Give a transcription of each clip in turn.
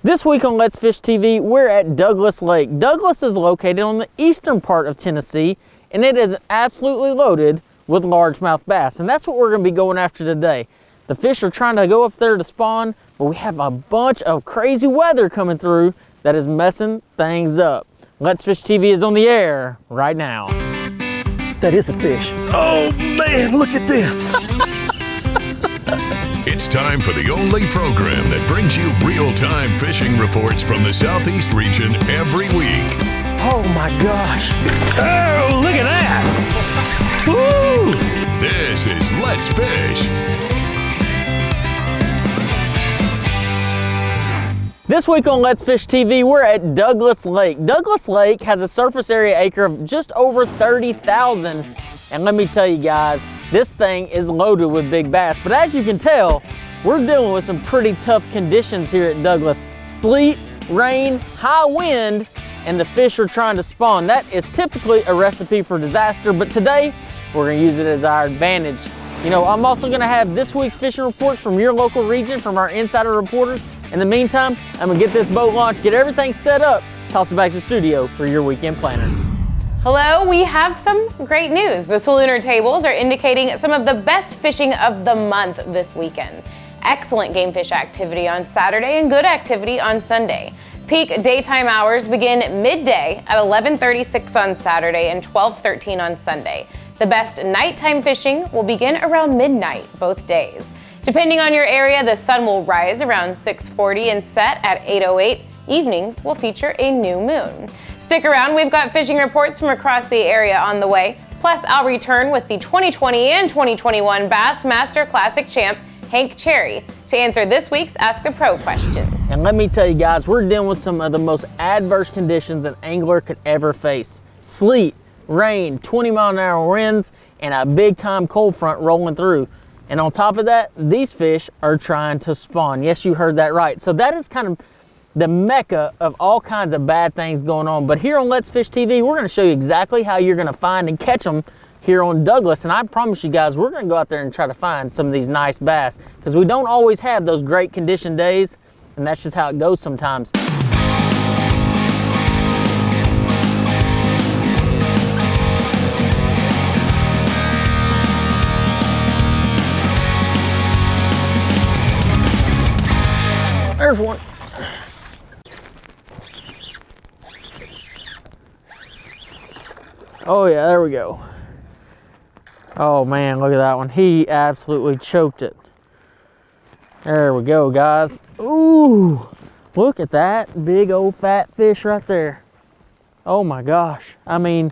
This week on Let's Fish TV, we're at Douglas Lake. Douglas is located on the eastern part of Tennessee, and it is absolutely loaded with largemouth bass, and that's what we're going to be going after today. The fish are trying to go up there to spawn, but we have a bunch of crazy weather coming through that is messing things up. Let's Fish TV is on the air right now. That is a fish. Oh man, look at this. It's time for the only program that brings you real-time fishing reports from the Southeast region every week. Oh my gosh. Oh, look at that. Woo! This is Let's Fish. This week on Let's Fish TV, we're at Douglas Lake. Douglas Lake has a surface area acre of just over 30,000. And let me tell you guys, this thing is loaded with big bass. But as you can tell, we're dealing with some pretty tough conditions here at Douglas. Sleet, rain, high wind, and the fish are trying to spawn. That is typically a recipe for disaster, but today, we're gonna use it as our advantage. You know, I'm also gonna have this week's fishing reports from your local region, from our insider reporters. In the meantime, I'm gonna get this boat launched, get everything set up, toss it back to the studio for your weekend planner. Hello, we have some great news. The Lunar tables are indicating some of the best fishing of the month this weekend. Excellent game fish activity on Saturday and good activity on Sunday. Peak daytime hours begin midday at 11:36 on Saturday and 12:13 on Sunday. The best nighttime fishing will begin around midnight both days. Depending on your area, the sun will rise around 6:40 and set at 8:08. Evenings will feature a new moon. Stick around, we've got fishing reports from across the area on the way. Plus, I'll return with the 2020 and 2021 Bassmaster Classic champ, Hank Cherry, to answer this week's Ask the Pro questions. And let me tell you guys, we're dealing with some of the most adverse conditions an angler could ever face. Sleet, rain, 20-mile-an-hour winds, and a big-time cold front rolling through. And on top of that, these fish are trying to spawn. Yes, you heard that right. So that is kind of the mecca of all kinds of bad things going on. But here on Let's Fish TV, we're gonna show you exactly how you're gonna find and catch them here on Douglas. And I promise you guys, we're gonna go out there and try to find some of these nice bass, because we don't always have those great condition days, and that's just how it goes sometimes. There's one. Oh yeah, there we go. Oh man, look at that one. He absolutely choked it. There we go, guys. Ooh, look at that big old fat fish right there. Oh my gosh. I mean,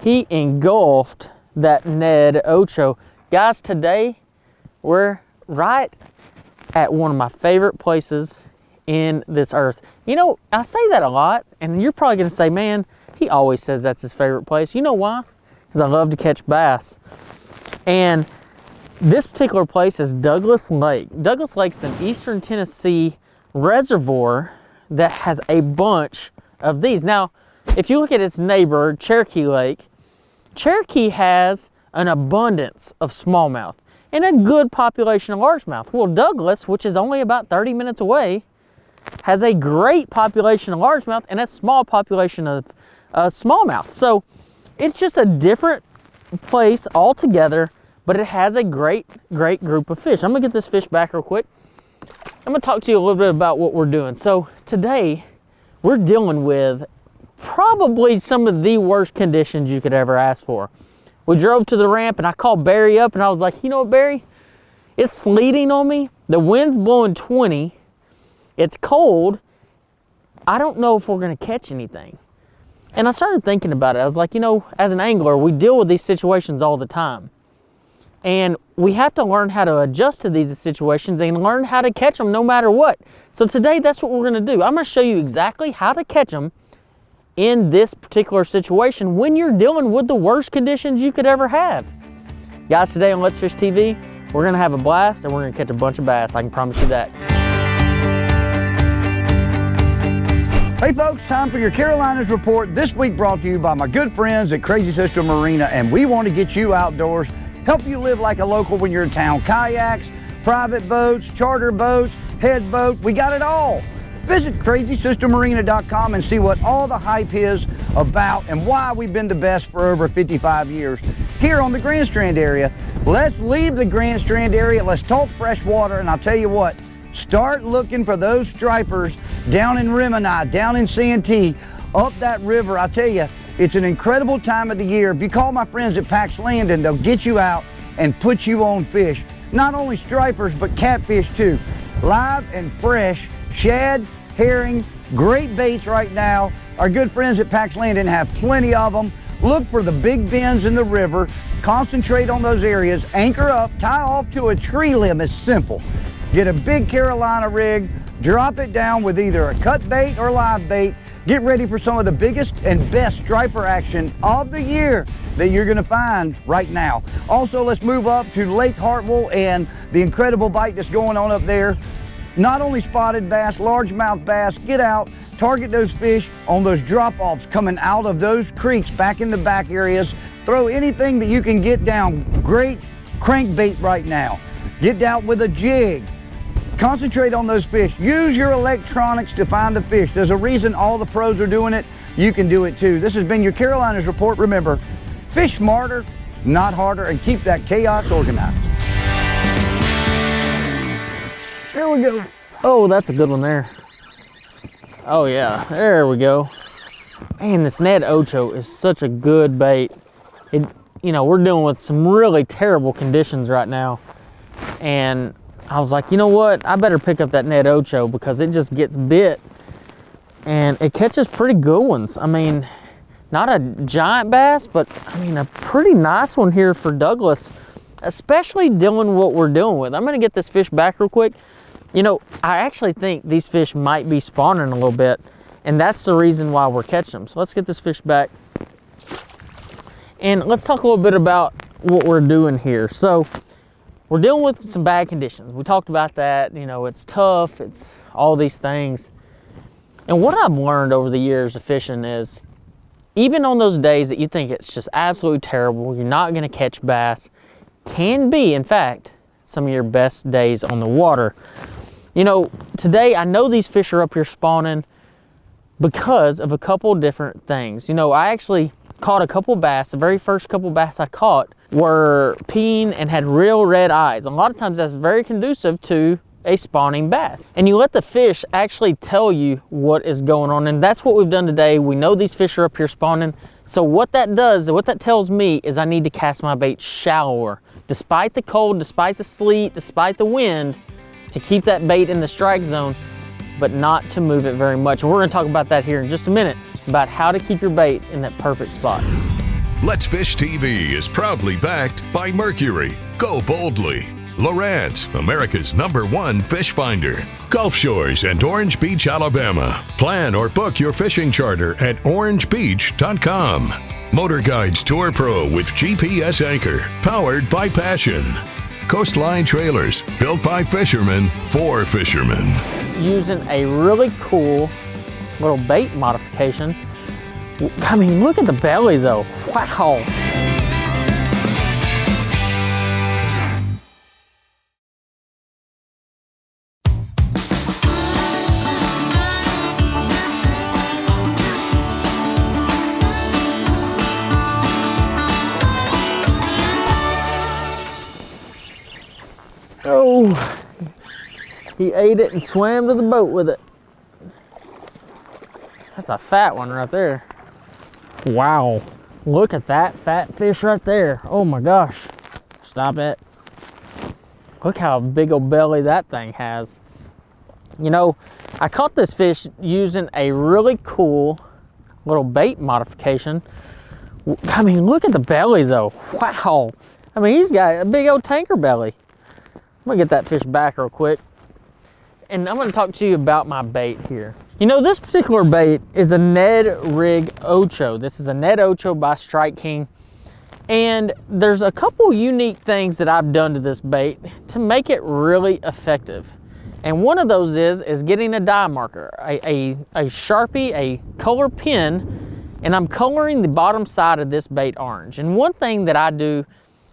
he engulfed that Ned Ocho. Guys, today we're right at one of my favorite places in this earth. You know, I say that a lot, and you're probably gonna say, man, he always says that's his favorite place. You know why? Because I love to catch bass. And this particular place is Douglas Lake. Douglas Lake's an eastern Tennessee reservoir that has a bunch of these. Now, if you look at its neighbor, Cherokee Lake, Cherokee has an abundance of smallmouth and a good population of largemouth. Well, Douglas, which is only about 30 minutes away, has a great population of largemouth and a small population of smallmouth. So it's just a different place altogether, but it has a great group of fish. I'm gonna get this fish back real quick. I'm gonna talk to you a little bit about what we're doing. So today we're dealing with probably some of the worst conditions you could ever ask for. We drove to the ramp and I called Barry up and I was like, you know what, Barry? It's sleeting on me. The wind's blowing 20. It's cold. I don't know if we're gonna catch anything. And I started thinking about it. I was like, you know, as an angler, we deal with these situations all the time. And we have to learn how to adjust to these situations and learn how to catch them no matter what. So today, that's what we're gonna do. I'm gonna show you exactly how to catch them in this particular situation when you're dealing with the worst conditions you could ever have. Guys, today on Let's Fish TV, we're gonna have a blast and we're gonna catch a bunch of bass. I can promise you that. Hey folks, time for your Carolinas report. This week brought to you by my good friends at Crazy Sister Marina, and we want to get you outdoors, help you live like a local when you're in town. Kayaks, private boats, charter boats, head boat, we got it all. Visit crazysistermarina.com and see what all the hype is about and why we've been the best for over 55 years here on the Grand Strand area. Let's leave the Grand Strand area. Let's talk freshwater, and I'll tell you what, start looking for those stripers down in Rimini, down in Santee, up that river. I tell you, it's an incredible time of the year. If you call my friends at Pax Landing, they'll get you out and put you on fish. Not only stripers, but catfish too. Live and fresh, shad, herring, great baits right now. Our good friends at Pax Landing have plenty of them. Look for the big bends in the river, concentrate on those areas, anchor up, tie off to a tree limb. It's simple. Get a big Carolina rig, drop it down with either a cut bait or live bait. Get ready for some of the biggest and best striper action of the year that you're gonna find right now. Also, let's move up to Lake Hartwell and the incredible bite that's going on up there. Not only spotted bass, largemouth bass. Get out, target those fish on those drop-offs coming out of those creeks back in the back areas. Throw anything that you can get down. Great crankbait right now. Get down with a jig. Concentrate on those fish. Use your electronics to find the fish. There's a reason all the pros are doing it. You can do it too. This has been your Carolinas Report. Remember, fish smarter, not harder, and keep that chaos organized. There we go. Oh, that's a good one there. Oh yeah, there we go. Man, this Ned Ocho is such a good bait. You know, we're dealing with some really terrible conditions right now. And I was like, you know what? I better pick up that Ned Ocho because it just gets bit. And it catches pretty good ones. I mean, not a giant bass, but I mean, a pretty nice one here for Douglas, especially dealing what we're dealing with. I'm gonna get this fish back real quick. You know, I actually think these fish might be spawning a little bit, and that's the reason why we're catching them. So let's get this fish back. And let's talk a little bit about what we're doing here. So we're dealing with some bad conditions. We talked about that. You know, it's tough, it's all these things. And what I've learned over the years of fishing is, even on those days that you think it's just absolutely terrible, you're not gonna catch bass, can be, in fact, some of your best days on the water. You know, today I know these fish are up here spawning because of a couple different things. You know, I actually caught a couple bass. The very first couple bass I caught were peeing and had real red eyes. A lot of times that's very conducive to a spawning bass. And you let the fish actually tell you what is going on. And that's what we've done today. We know these fish are up here spawning. So what that does, what that tells me is I need to cast my bait shallower. Despite the cold, despite the sleet, despite the wind, to keep that bait in the strike zone, but not to move it very much. And we're gonna talk about that here in just a minute, about how to keep your bait in that perfect spot. Let's Fish TV is proudly backed by Mercury. Go boldly. LOWRANCE, America's #1 fish finder. Gulf Shores and Orange Beach, Alabama. Plan or book your fishing charter at orangebeach.com. MotorGuide's Tour Pro with GPS anchor, powered by Passion. Coastline Trailers, built by fishermen for fishermen. Using a really cool little bait modification. I mean, look at the belly though. Wow. Oh, he ate it and swam to the boat with it. That's a fat one right there. Wow, look at that fat fish right there. Oh my gosh, stop it. Look how big a belly that thing has. You know, I caught this fish using a really cool little bait modification. I mean, look at the belly though. Wow. I mean, he's got a big old tanker belly. I'm gonna get that fish back real quick. And I'm gonna talk to you about my bait here. You know, this particular bait is a Ned Rig Ocho. This is a Ned Ocho by Strike King. And there's a couple unique things that I've done to this bait to make it really effective. And one of those is getting a dye marker, a Sharpie, a color pen, and I'm coloring the bottom side of this bait orange. And one thing that I do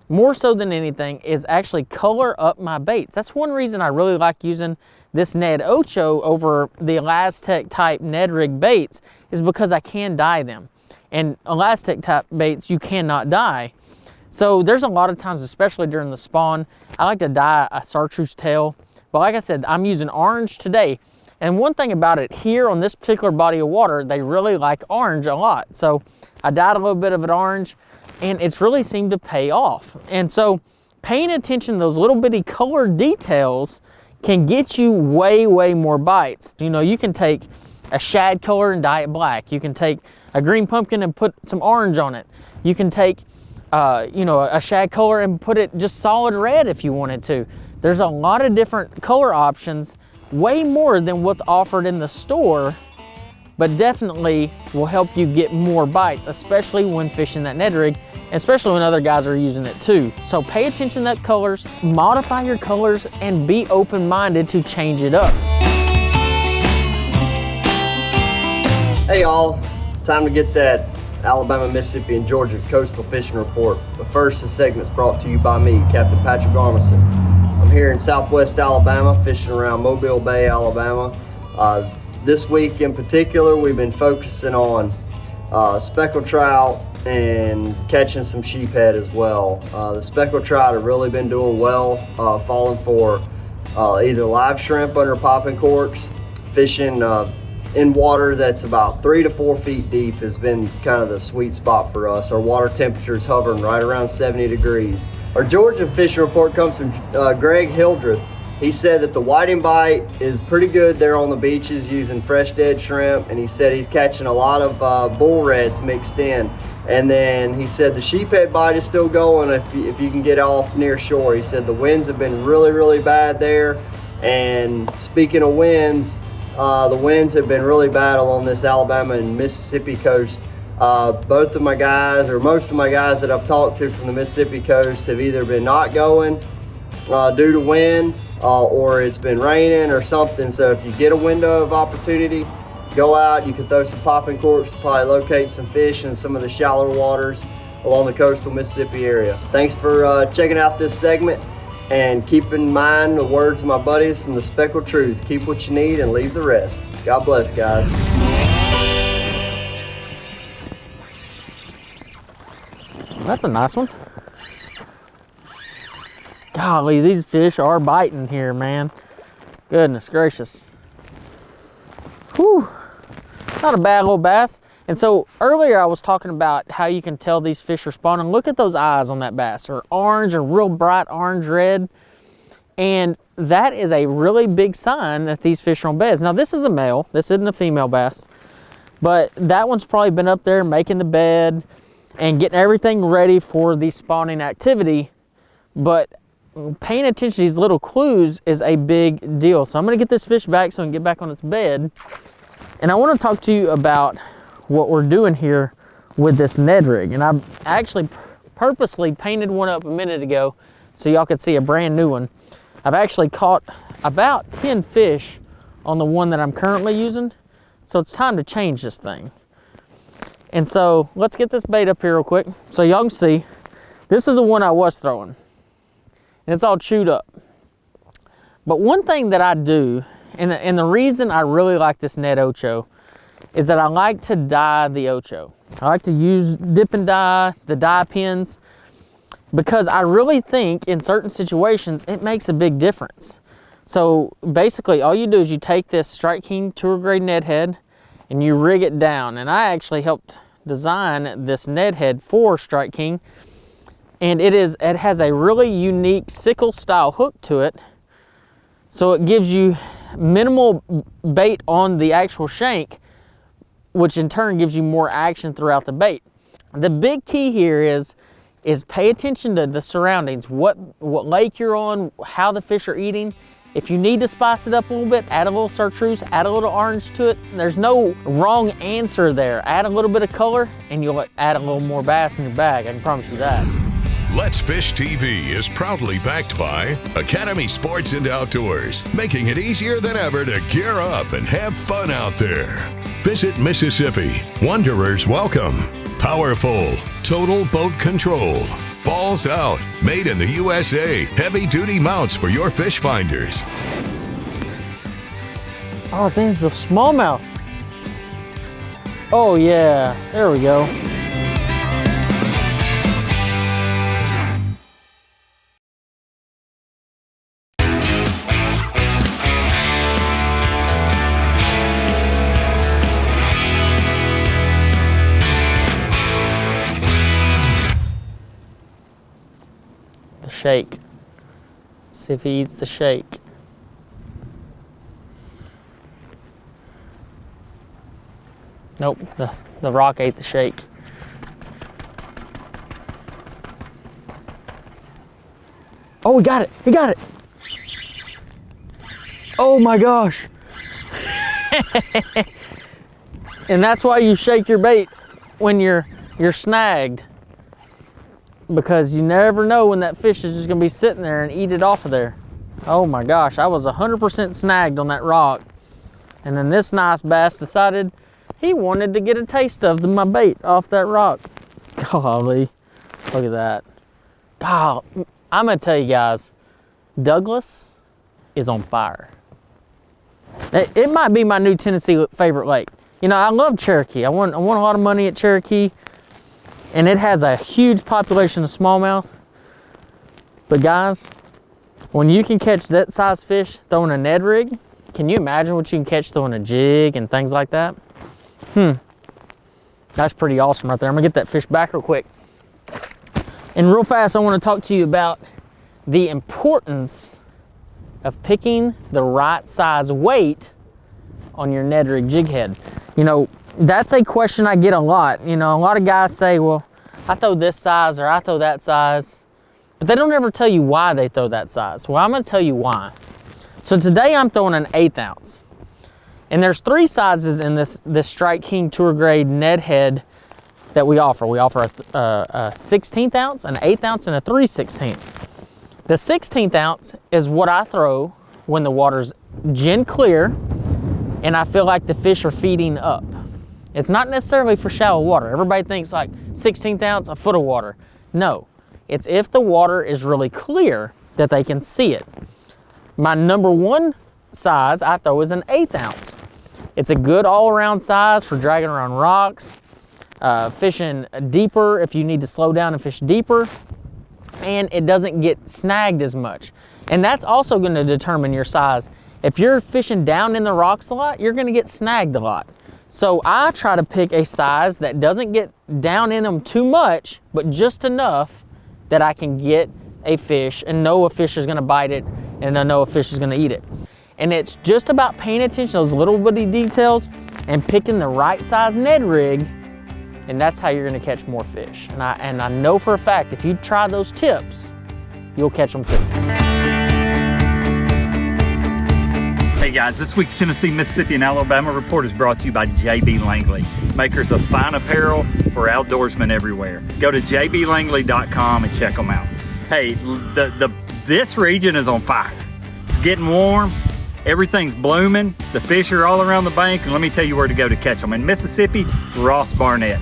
more so than anything is actually color up my baits. That's one reason I really like using this Ned Ocho over the Elastec type Ned rig baits is because I can dye them. And Elastec type baits, you cannot dye. So there's a lot of times, especially during the spawn, I like to dye a chartreuse tail. But like I said, I'm using orange today. And one thing about it, here on this particular body of water, they really like orange a lot. So I dyed a little bit of it orange, and it's really seemed to pay off. And so paying attention to those little bitty color details can get you way, way more bites. You know, you can take a shad color and dye it black. You can take a green pumpkin and put some orange on it. You can take you know, a shad color and put it just solid red if you wanted to. There's a lot of different color options, way more than what's offered in the store, but definitely will help you get more bites, especially when fishing that Ned rig, especially when other guys are using it too. So pay attention to the colors, modify your colors, and be open-minded to change it up. Hey y'all, time to get that Alabama, Mississippi, and Georgia coastal fishing report. But first, this segment's brought to you by me, Captain Patrick Armisen. I'm here in southwest Alabama, fishing around Mobile Bay, Alabama. This week in particular, we've been focusing on speckled trout and catching some sheephead as well. The speckled trout have really been doing well, falling for either live shrimp under popping corks, fishing in water that's about 3 to 4 feet deep has been kind of the sweet spot for us. Our water temperature is hovering right around 70 degrees. Our Georgia fishing report comes from Greg Hildreth. He said that the whiting bite is pretty good there on the beaches using fresh dead shrimp, and he said he's catching a lot of bull reds mixed in. And then he said the sheephead bite is still going if you can get off near shore. He said the winds have been really, really bad there. And speaking of winds, the winds have been really bad along this Alabama and Mississippi coast. Both of my guys, or most of my guys that I've talked to from the Mississippi coast, have either been not going due to wind, or it's been raining or something. So if you get a window of opportunity, go out. You can throw some popping corks to probably locate some fish in some of the shallower waters along the coastal Mississippi area. Thanks for checking out this segment. And keep in mind the words of my buddies from the Speckled Truth. Keep what you need and leave the rest. God bless, guys. That's a nice one. Golly, these fish are biting here, man. Goodness gracious. Whew. Not a bad little bass. And so earlier I was talking about how you can tell these fish are spawning. Look at those eyes on that bass. They're orange or real bright orange red. And that is a really big sign that these fish are on beds. Now this is a male, this isn't a female bass, but that one's probably been up there making the bed and getting everything ready for the spawning activity. But paying attention to these little clues is a big deal. So I'm gonna get this fish back so I can get back on its bed. And I wanna talk to you about what we're doing here with this Ned rig. And I actually purposely painted one up a minute ago so y'all could see a brand new one. I've actually caught about 10 fish on the one that I'm currently using, so it's time to change this thing. And so let's get this bait up here real quick so y'all can see. This is the one I was throwing, and it's all chewed up. But one thing that I do, and the reason I really like this Ned Ocho, is that I like to dye the Ocho. I like to use dip and dye, the dye pins, because I really think in certain situations it makes a big difference. So basically all you do is you take this Strike King tour grade Ned head and you rig it down. And I actually helped design this Ned head for Strike King. And it has a really unique sickle style hook to it. So it gives you minimal bait on the actual shank, which in turn gives you more action throughout the bait. The big key here is pay attention to the surroundings, what lake you're on, how the fish are eating. If you need to spice it up a little bit, add a little chartreuse, add a little orange to it. There's no wrong answer there. Add a little bit of color and you'll add a little more bass in your bag, I can promise you that. Let's Fish TV is proudly backed by Academy Sports and Outdoors, making it easier than ever to gear up and have fun out there. Visit Mississippi, Wanderers welcome. Powerful, total boat control. Balls Out, made in the USA. Heavy duty mounts for your fish finders. Oh, I think it's a smallmouth. Oh yeah, there we go. The shake. See if he eats the shake. Nope, the rock ate the shake. Oh, we got it, he got it. Oh my gosh. And that's why you shake your bait when you're snagged, because you never know when that fish is just gonna be sitting there and eat it off of there. Oh my gosh, I was 100% snagged on that rock. And then this nice bass decided he wanted to get a taste of my bait off that rock. Golly, look at that. God, I'm gonna tell you guys, Douglas is on fire. It might be my new Tennessee favorite lake. You know, I love Cherokee. I won a lot of money at Cherokee, and it has a huge population of smallmouth. But guys, when you can catch that size fish throwing a Ned rig, can you imagine what you can catch throwing a jig and things like that? That's pretty awesome right there. I'm gonna get that fish back real quick. And real fast, I wanna talk to you about the importance of picking the right size weight on your Ned rig jig head. You know, that's a question I get a lot. You know, a lot of guys say, well, I throw this size or I throw that size, but they don't ever tell you why they throw that size. Well, I'm gonna tell you why. So today I'm throwing an 1/8 ounce. And there's 3 sizes in this Strike King Tour Grade Ned head that we offer. We offer a 16th ounce, an 1/8 ounce, and a 3/16. The 16th ounce is what I throw when the water's gin clear and I feel like the fish are feeding up. It's not necessarily for shallow water. Everybody thinks like 16th ounce, a foot of water. No, it's if the water is really clear that they can see it. My number 1 size I throw is an 1/8 ounce. It's a good all-around size for dragging around rocks, fishing deeper if you need to slow down and fish deeper, and it doesn't get snagged as much. And that's also going to determine your size. If you're fishing down in the rocks a lot, you're going to get snagged a lot. So I try to pick a size that doesn't get down in them too much, but just enough that I can get a fish and know a fish is going to bite it and I know a fish is going to eat it. And it's just about paying attention to those little bitty details and picking the right size Ned rig, and that's how you're gonna catch more fish. And I know for a fact, if you try those tips, you'll catch them too. Hey guys, this week's Tennessee, Mississippi, and Alabama report is brought to you by JB Langley, makers of fine apparel for outdoorsmen everywhere. Go to jblangley.com and check them out. Hey, this region is on fire. It's getting warm. Everything's blooming. The fish are all around the bank, and let me tell you where to go to catch them. In Mississippi, Ross Barnett.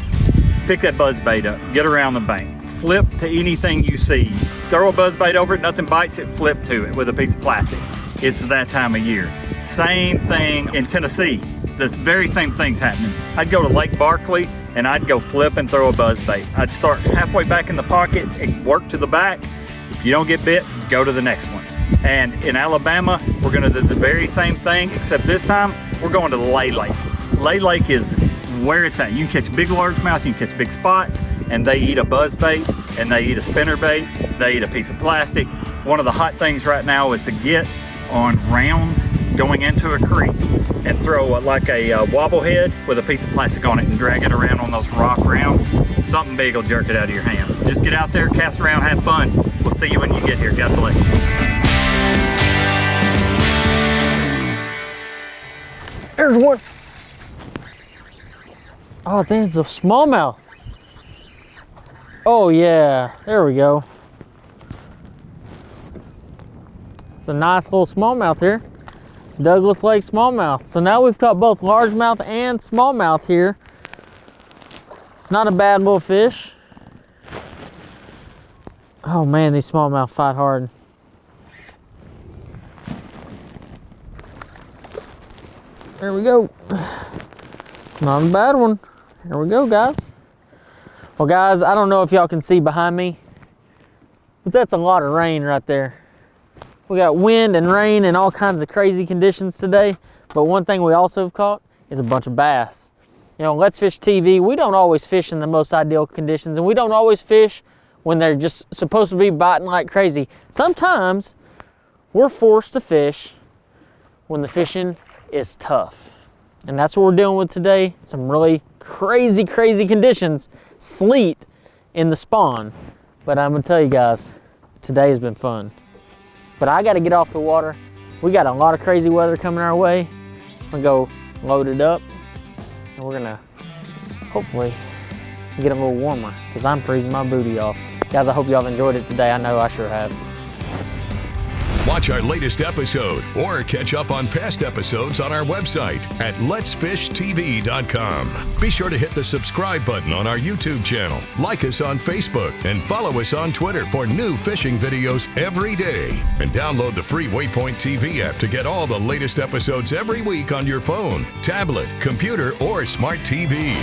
Pick that buzzbait up, get around the bank, flip to anything you see. Throw a buzzbait over it, nothing bites it, flip to it with a piece of plastic. It's that time of year. Same thing in Tennessee. The very same thing's happening. I'd go to Lake Barkley and I'd go flip and throw a buzzbait. I'd start halfway back in the pocket and work to the back. If you don't get bit, go to the next one. And in Alabama, we're gonna do the very same thing, except this time, we're going to Lay Lake. Lay Lake is where it's at. You can catch big largemouth, you can catch big spots, and they eat a buzzbait, and they eat a spinnerbait, they eat a piece of plastic. One of the hot things right now is to get on rounds going into a creek and throw like a wobble head with a piece of plastic on it and drag it around on those rock rounds. Something big will jerk it out of your hands. Just get out there, cast around, have fun. We'll see you when you get here. God bless you. There's one. Oh, I think it's a smallmouth. Oh yeah, there we go. It's a nice little smallmouth here. Douglas Lake smallmouth. So now we've caught both largemouth and smallmouth here. Not a bad little fish. Oh man, these smallmouth fight hard. There we go. Not a bad one. Here we go, guys. Well, guys, I don't know if y'all can see behind me, but that's a lot of rain right there. We got wind and rain and all kinds of crazy conditions today, but one thing we also have caught is a bunch of bass. You know, Let's Fish TV, we don't always fish in the most ideal conditions, and we don't always fish when they're just supposed to be biting like crazy. Sometimes we're forced to fish when the fishing is tough. And that's what we're dealing with today. Some really crazy conditions. Sleet in the spawn. But I'm gonna tell you guys, today has been fun. But I gotta get off the water. We got a lot of crazy weather coming our way. I'm gonna go load it up, and we're gonna hopefully get a little warmer, because I'm freezing my booty off. Guys, I hope y'all have enjoyed it today. I know I sure have. Watch our latest episode or catch up on past episodes on our website at letsfishtv.com. Be sure to hit the subscribe button on our YouTube channel, like us on Facebook, and follow us on Twitter for new fishing videos every day. And download the free Waypoint TV app to get all the latest episodes every week on your phone, tablet, computer, or smart TV.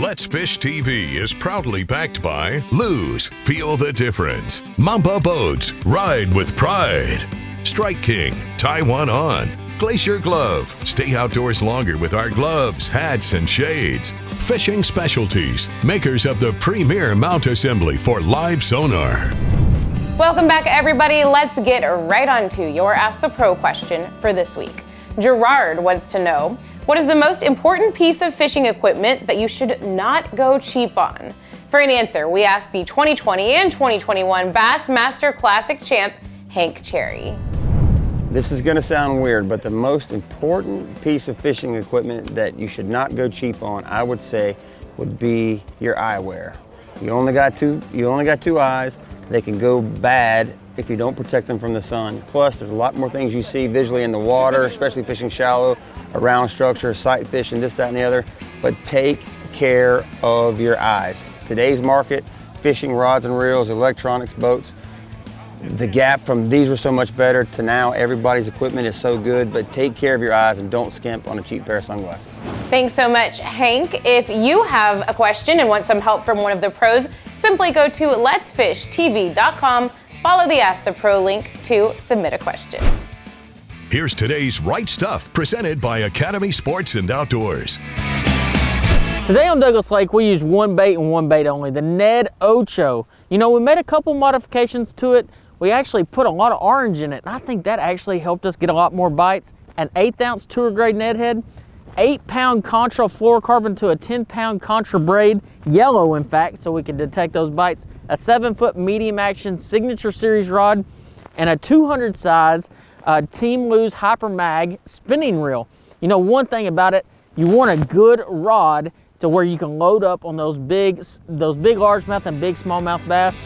Let's Fish TV is proudly backed by Lose, Feel the Difference, Mamba Boats, Ride with Pride, Strike King, Tie One On, Glacier Glove, stay outdoors longer with our gloves, hats, and shades, Fishing Specialties, makers of the premier mount assembly for live sonar. Welcome back, everybody. Let's get right on to your Ask the Pro question for this week. Gerard wants to know, what is the most important piece of fishing equipment that you should not go cheap on? For an answer, we asked the 2020 and 2021 Bassmaster Classic champ, Hank Cherry. This is gonna sound weird, but the most important piece of fishing equipment that you should not go cheap on, I would say, would be your eyewear. You only got two eyes. They can go bad if you don't protect them from the sun. Plus, there's a lot more things you see visually in the water, especially fishing shallow, around structure, sight fishing, this, that, and the other. But take care of your eyes. Today's market, fishing rods and reels, electronics, boats, the gap from these were so much better to now everybody's equipment is so good, but take care of your eyes and don't skimp on a cheap pair of sunglasses. Thanks so much, Hank. If you have a question and want some help from one of the pros, simply go to letsfishtv.com, follow the Ask the Pro link to submit a question. Here's today's Right Stuff, presented by Academy Sports and Outdoors. Today on Douglas Lake, we use one bait and one bait only, the Ned Ocho. You know, we made a couple modifications to it. We actually put a lot of orange in it, and I think that actually helped us get a lot more bites. An 1/8 ounce tour grade Ned head, 8-pound contra fluorocarbon to a 10-pound contra braid, yellow in fact, so we can detect those bites, a 7-foot medium action signature series rod, and a 200 size Team Lose Hyper Mag spinning reel. You know, one thing about it, you want a good rod to where you can load up on those big largemouth and big smallmouth bass.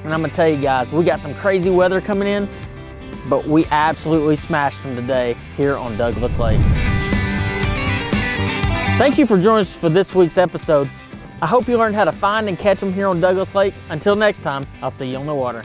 And I'm gonna tell you guys, we got some crazy weather coming in, but we absolutely smashed them today here on Douglas Lake. Thank you for joining us for this week's episode. I hope you learned how to find and catch them here on Douglas Lake. Until next time, I'll see you on the water.